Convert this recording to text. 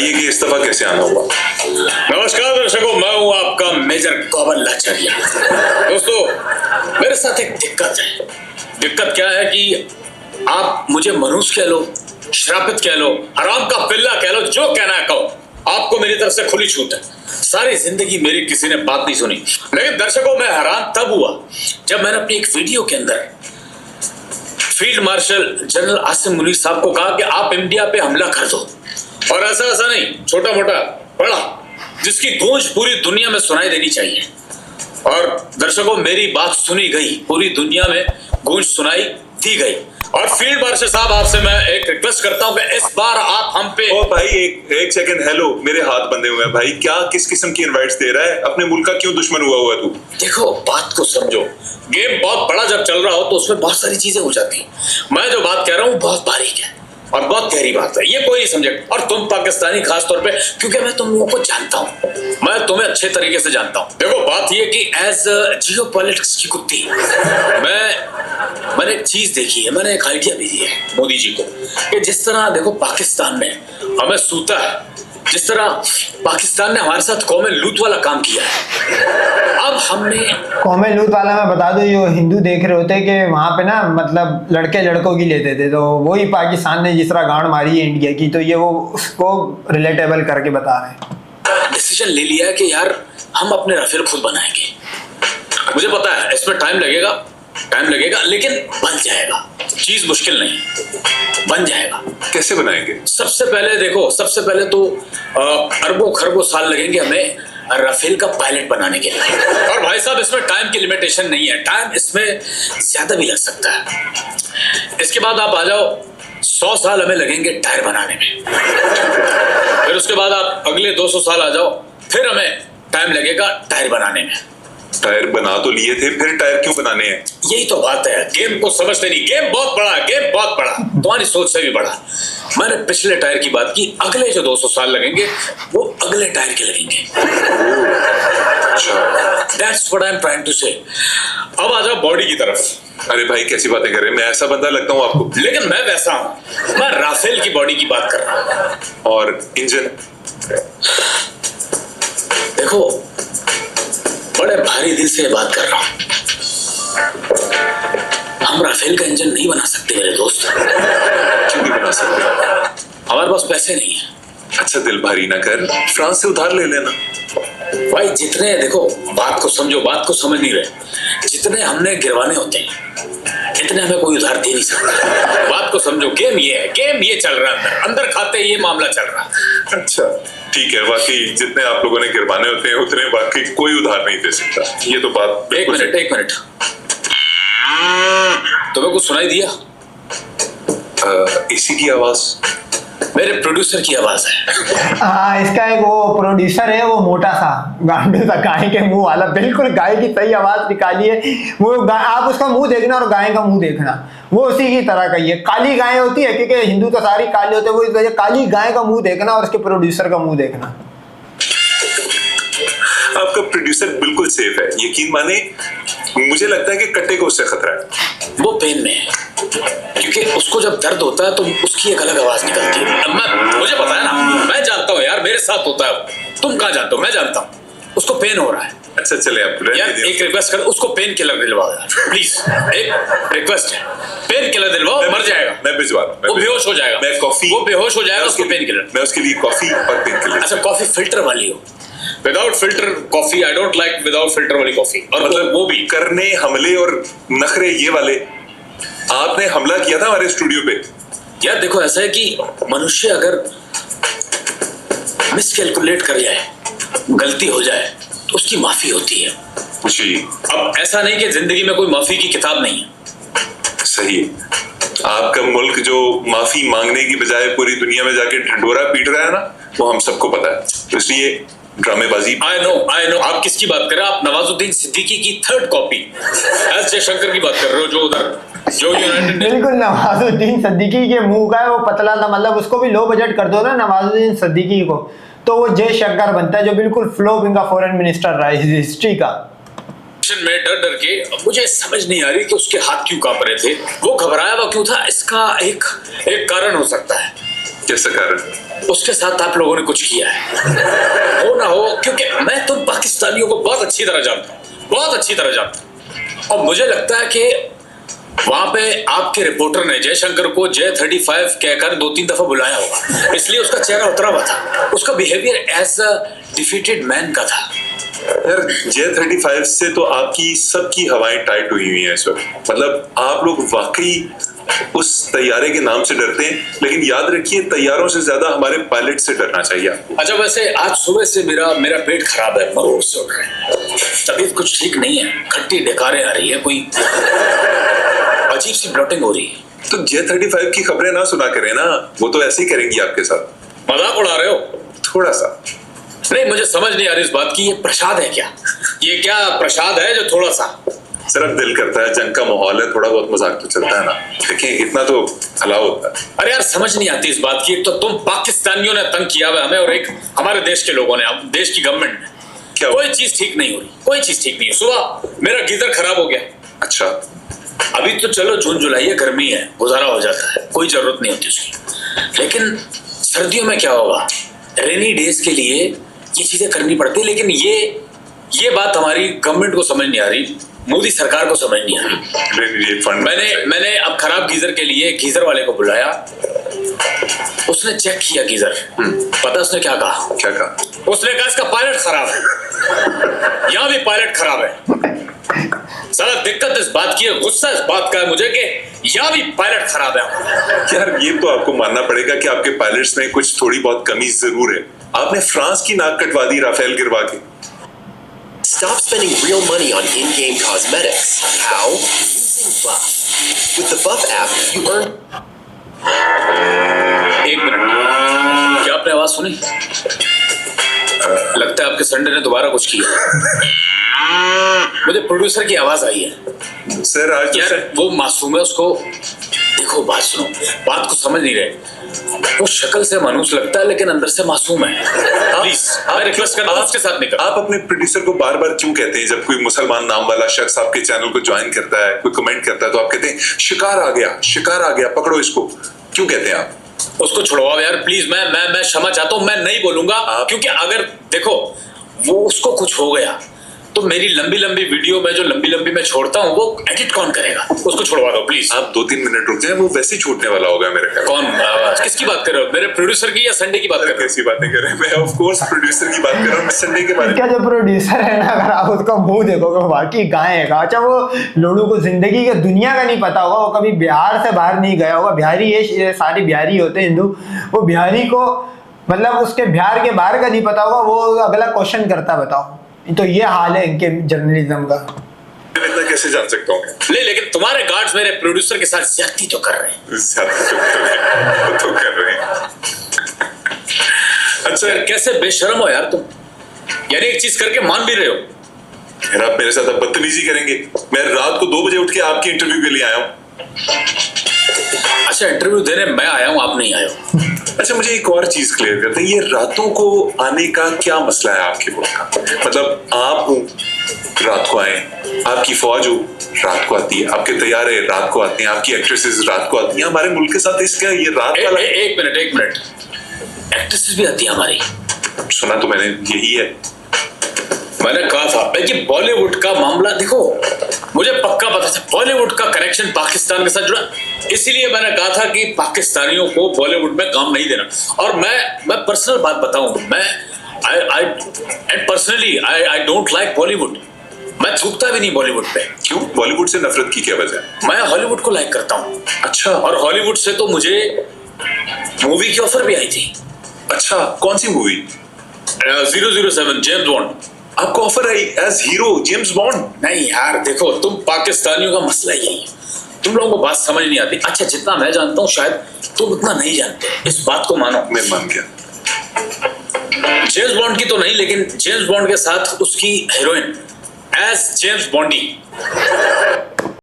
बताइए कि इस दफा कैसे आना हुआ। नमस्कार दर्शकों, मैं हूं आपका मेजर गोवन लाचारिया। दोस्तों, मेरे साथ एक दिक्कत है। दिक्कत क्या है कि आप मुझे मनुष्य कह लो, श्रापित कह लो, हराम का पिल्ला कह लो, जो कहना है कहो, आपको मेरी तरफ से खुली छूट है। सारी जिंदगी मेरी किसी ने बात नहीं सुनी, लेकिन दर्शकों मैं हैरान तब हुआ जब मैंने अपनी एक वीडियो के अंदर field marshal general Asim Munir साहब को कहा कि आप इंडिया पे हमला कर दो, और ऐसा नहीं, छोटा मोटा बड़ा, जिसकी गूंज पूरी दुनिया में सुनाई देनी चाहिए। और दर्शकों मेरी बात सुनी गई, पूरी दुनिया में गूंज सुनाई दी गई। और फील्ड मार्शल साहब, आपसे मैं एक रिक्वेस्ट करता हूं कि इस बार आप हम पे। ओ भाई एक सेकंड, हेलो, मेरे हाथ बंधे हुए हैं भाई। क्या किस किस्म की इनवाइट्स दे रहा है? अपने मुल्क का क्यों दुश्मन हुआ तू? देखो, बात को समझो। गेम बहुत बड़ा जब चल रहा हो तो उसमें बहुत सारी चीजें हो जाती हैं। मैं जो बात कह रहा हूँ बहुत बारीक है और बहुत गहरी बात है, ये कोई नहीं समझे। और तुम पाकिस्तानी खास तौर पे, क्योंकि मैं तुम लोगों को जानता हूँ, मैं तुम्हें अच्छे तरीके से जानता हूँ। देखो, बात ये कि एज जियो पॉलिटिक्स की कुत्ती मैंने एक चीज देखी है, मैंने एक आइडिया भी दी है मोदी जी को कि जिस तरह देखो पाकिस्तान ने हमें सूता है, जिस तरह पाकिस्तान ने हमारे साथ कौमे लूट वाला काम किया है, अब हमने कौमे लूट वाला मैं बता दूं, जो हिंदू देख रहे होते कि वहाँ पे ना मतलब लड़के लड़कों की लेते थे, तो वही पाकिस्तान ने जिस तरह गांड मारी है इंडिया की, तो ये वो उसको रिलेटेबल करके बता रहे हैं। डिसीजन ले लिया है कि यार हम अपने राफेल खुद बनाएंगे। मुझे पता है इसमें टाइम लगेगा, लेकिन बन जाएगा। चीज मुश्किल नहीं, बन जाएगा। कैसे बनाएंगे? सबसे पहले तो अरबों खरबों साल लगेंगे हमें राफेल का पायलट बनाने के लिए। और भाई साहब, इसमें टाइम की लिमिटेशन नहीं है, टाइम इसमें ज्यादा भी लग सकता है। इसके बाद आप आ जाओ, 100 साल हमें लगेंगे टायर बनाने में। फिर उसके बाद आप अगले 200 साल आ जाओ, फिर हमें टाइम लगेगा टायर बनाने में। टायर बना तो लिए थे, फिर टायर क्यों बनाने हैं? यही तो बात है, गेम को समझते नहीं। गेम बहुत बड़ा है, तुम्हारी सोच से भी बड़ा। मैंने पिछले टायर की बात की, अगले जो 200 साल लगेंगे वो अगले टायर के लगेंगे। That's what I'm trying to say। अब आ जाओ बॉडी की तरफ। अरे भाई कैसी बातें कर रहे हैं? मैं ऐसा बंदा लगता हूँ आपको? लेकिन मैं वैसा हूं, मैं राफेल की बॉडी की बात कर रहा हूं। और इंजन? देखो, बड़े भारी दिल से बात कर रहा हूं। हम राफेल का इंजन नहीं बना सकते मेरे दोस्त। क्यों नहीं बना सकते? हमारे पास पैसे नहीं है। अच्छा, दिल भारी ना कर, फ्रांस से उधार ले लेना। भाई जितने, देखो बात को समझो, बात को समझ नहीं रहे। जितने हमने गिरवाने होते हैं इतने हमें कोई उधार दे नहीं सकता। बात को समझो, गेम ये है, गेम ये चल रहा है, अंदर खाते ये मामला चल रहा है। अच्छा ठीक है, बाकी जितने आप लोगों ने गिरवाने होते हैं उतने बाकी कोई उधार नहीं दे सकता। ये तो बात। एक मिनट, तुम्हें कुछ सुनाई दिया? इसी की आवाज मेरे प्रोड्यूसर की आवाज है। हाँ, इसका एक वो प्रोड्यूसर है, वो मोटा सा गांडू सा गाय के मुंह वाला, बिल्कुल गाय की सही आवाज निकाली है वो। आप उसका मुंह देखना और गाय का मुंह देखना, वो उसी की तरह का ही है। काली गाय होती है, क्योंकि हिंदू तो सारी काली होते हैं, वो इस वजह काली गाय का मुंह देखना और उसके प्रोड्यूसर का मुंह देखना। आपका प्रोड्यूसर बिल्कुल सेफ है, यकीन माने। मुझे लगता है कि कट्टे को उससे खतरा है। वो पेन में है, क्योंकि उसको जब दर्द होता है तो उसकी एक अलग आवाज निकलती है। मुझे पता है ना, मैं जानता हूँ यार, मेरे साथ होता है। तुम कहाँ जानते हो? मैं जानता हूँ। उसको पेन हो रहा है। अच्छा चले, आप यार एक रिक्वेस्ट कर, उसको पेन किलर दिलवाओ प्लीज। एक रिक्वेस्ट है, पेन किलर दिलवाओ, मर जाएगा। मैं भिजवा रहा हूं, वो बेहोश हो जाएगा। मैं कॉफी, वो बेहोश हो जाएगा, उसको पेन किलर। मैं उसके लिए कॉफी और पेन किलर। अच्छा, कॉफी फिल्टर वाली हो? Without filter coffee, I don't like without filter वाली कॉफी। और मतलब वो भी करने हमले और नखरे ये वाले। आपने हमला किया था हमारे स्टूडियो पे। यार देखो, ऐसा है कि मनुष्य अगर मिसकैलकुलेट कर जाए, गलती हो जाए, तो उसकी माफी होती है जी। अब ऐसा नहीं कि जिंदगी में कोई माफी की किताब नहीं है। सही है। आपका मुल्क जो माफी मांगने की बजाय पूरी दुनिया में जाके ढिंडोरा पीट रहा है ना, वो हम सबको पता है। तो इसलिए ड्रामेबाजी। I know. आप किसकी बात कर रहे हैं? आप नवाजुद्दीन सिद्दीकी की थर्ड कॉपी एस जयशंकर की बात कर रहे हो, जो यूनाइटेड। बिल्कुल, नवाजुद्दीन सिद्दीकी के मुंह का है, वो पतला था, मतलब उसको भी लो बजट कर दो ना नवाजुद्दीन सिद्दीकी को, तो वो जयशंकर बनता है, जो बिल्कुल फ्लॉप इनका फॉरेन मिनिस्टर रहा है हिस्ट्री का। में डर के मुझे समझ नहीं आ रही कि उसके हाथ क्यों कांप रहे थे, वो घबराया हुआ क्यों था। इसका एक कारण हो सकता है। कैसा कारण? उसके साथ आप लोगों ने कुछ किया है, हो ना हो, क्योंकि मैं तुम पाकिस्तानियों को बहुत अच्छी तरह जानता हूँ, बहुत अच्छी तरह जानता हूँ। और मुझे लगता है कि वहां पे आपके रिपोर्टर ने जयशंकर को J35 कहकर 2-3 दफा बुलाया होगा, इसलिए उसका चेहरा उतरा हुआ था, उसका behaviour as a defeated man का था। यार J35 से तो आपकी सबकी हवाएं टाइट हुई हुई हैं इस वक्त। मतलब आप लोग वाकई उस तैयारे के नाम से डरते हैं, लेकिन याद रखिए तैयारों से ज्यादा हमारे पायलट से डरना चाहिए आपको। अच्छा, वैसे आज सुबह से मेरा पेट खराब है, मरोड़ से उठ रहे हैं, तबीयत कुछ ठीक नहीं है, खट्टी डकारें आ रही है, कोई अजीब सी ब्लोटिंग हो रही है। तो J35 की खबरें ना सुना करें ना, वो तो ऐसे ही करेंगी आपके साथ। मजाक उड़ा रहे हो? थोड़ा सा नहीं, मुझे समझ नहीं आ रही इस बात की, ये प्रसाद है क्या? ये क्या प्रसाद है जो थोड़ा सा? सिर्फ दिल करता है, जंग का माहौल है, थोड़ा बहुत मजाक तो चलता है ना, देखिए इतना तो अलाउ होता है। अरे यार समझ नहीं आती इस बात की, एक तो तुम पाकिस्तानियों ने तंग किया हुआ हमें, और एक हमारे देश के लोगों ने, अब देश की गवर्नमेंट ने। क्या कोई चीज ठीक नहीं हो रही, कोई चीज ठीक नहीं है। सुबह मेरा गीजर खराब हो गया। अच्छा, अभी तो चलो जून जुलाई है, गर्मी है, गुजारा हो जाता है, कोई जरूरत नहीं होती उसकी, लेकिन सर्दियों में क्या होगा? रेनी डेज के लिए ये चीजें करनी पड़ती है, लेकिन ये बात हमारी गवर्नमेंट को समझ नहीं आ रही, मोदी सरकार को समझ नहीं आ रही। फंड मैंने अब खराब गीजर के लिए गीजर वाले को बुलाया, उसने चेक किया गीजर, पता उसने क्या कहा? क्या कहा? उसने कहा इसका पायलट खराब है, यहाँ भी पायलट खराब है। सारा दिक्कत इस बात की है, गुस्सा इस बात का है मुझे कि यहाँ भी पायलट खराब है। यार ये तो आपको मानना पड़ेगा कि आपके पायलट्स में कुछ थोड़ी बहुत कमी जरूर है। आपने फ्रांस की नाक कटवा दी राफेल गिरवा के। Stop spending real money on in-game cosmetics. How? Using Buff. With the Buff app, you earn. एक मिनट, क्या आपने आवाज सुनी? लगता है आपके संडे ने दोबारा कुछ किया। मुझे प्रोड्यूसर की आवाज आई है। सर आज यार वो मासूम है, उसको देखो, बात सुनो, बात को समझ नहीं रहे। वो शक्ल से मानूस लगता है लेकिन अंदर से मासूम है। प्लीज मैं रिक्वेस्ट कर रहा हूं, उसके साथ नहीं कर। आप अपने प्रोड्यूसर को बार बार क्यों कहते हैं जब कोई मुसलमान नाम वाला शख्स आपके चैनल को ज्वाइन करता है, कोई कमेंट करता है, तो आप कहते हैं शिकार आ गया, शिकार आ गया, पकड़ो इसको, क्यों कहते हैं आप? उसको छुड़वाओ यार प्लीज। मैं क्षमा चाहता हूँ, मैं नहीं बोलूंगा, क्योंकि अगर देखो वो उसको कुछ हो गया तो मेरी लंबी लंबी वीडियो में जो लंबी लंबी मैं छोड़ता हूँ वो एडिट कौन करेगा? उसको छुड़वा दो प्लीज। आप 2-3 मिनट रुक जाए, वो वैसे ही छूटने वाला होगा मेरे ख्याल। कौन? किसकी बात कर रहे हो? मेरे प्रोड्यूसर की या संडे की बात कर रहे हो? कैसी बातें कर रहे हैं? मैं ऑफ कोर्स प्रोड्यूसर की बात कर रहा हूँ, मैं संडे के बारे में। क्या जो प्रोड्यूसर है ना, अगर आप उसका मुंह देखोगे बाकी गाय है। अच्छा, वो लोगों को जिंदगी के दुनिया का नहीं पता होगा, वो कभी बिहार से बाहर नहीं गया होगा। बिहारी ये सारे बिहारी होते हैं हिंदू, वो बिहारी को मतलब उसके बिहार के बाहर का नहीं पता होगा, वो अगला क्वेश्चन करता बताओ। तो ये हाल है इनके जर्नलिज्म का। इतना कैसे जान सकता हूँ? नहीं, लेकिन तुम्हारे गार्ड्स मेरे प्रोड्यूसर के साथ ज्यादती तो कर रहे हैं। तो कर रहे हैं। अच्छा यार, कैसे बेशर्म हो यार तुम, यानी एक चीज करके मान भी रहे हो। यार आप मेरे साथ अब बदतमीजी करेंगे? मैं रात को 2 बजे उठ के आपकी इंटरव्यू के लिए आया हूँ। अच्छा, इंटरव्यू देने मैं आया हूँ, आप नहीं आए हो। अच्छा, मुझे एक और चीज क्लियर करते हैं, ये रातों को आने का क्या मसला है आपके मुल्क का? मतलब आप हो रात को आए, आपकी फौज हो रात को आती है, आपके तैयारे रात को आते हैं, आपकी एक्ट्रेसेस रात को आती हैं। हमारे मुल्क के साथ इसका ये रात वाला एक मिनट, एक्ट्रेसेस भी आती है हमारी? सुना तो मैंने यही है। मैंने कहा था कि बॉलीवुड का मामला देखो, मुझे पक्का पता था बॉलीवुड का कनेक्शन पाकिस्तान के साथ जुड़ा, इसीलिए मैंने कहा था कि पाकिस्तानियों को बॉलीवुड में काम नहीं देना। और मैं पर्सनल बात बताऊं, मैं personally I don't like Bollywood. मैं थूकता भी नहीं बॉलीवुड पे। क्यों? बॉलीवुड से नफरत की क्या वजह? मैं हॉलीवुड को लाइक करता हूँ। अच्छा, और हॉलीवुड से तो मुझे मूवी की ऑफर भी आई थी। अच्छा, कौन सी मूवी? 007 James bond. आपको offer I as hero James bond? नहीं यार देखो, तुम पाकिस्तानियों का मसला यही है, तुम लोगों को बात समझ नहीं आती। अच्छा, जितना मैं जानता हूँ शायद तुम उतना नहीं जानते, इस बात को मानो। मैं मान गया। जेम्स बॉन्ड की तो नहीं, लेकिन जेम्स बॉन्ड के साथ उसकी हीरोइन एज जेम्स बॉन्डी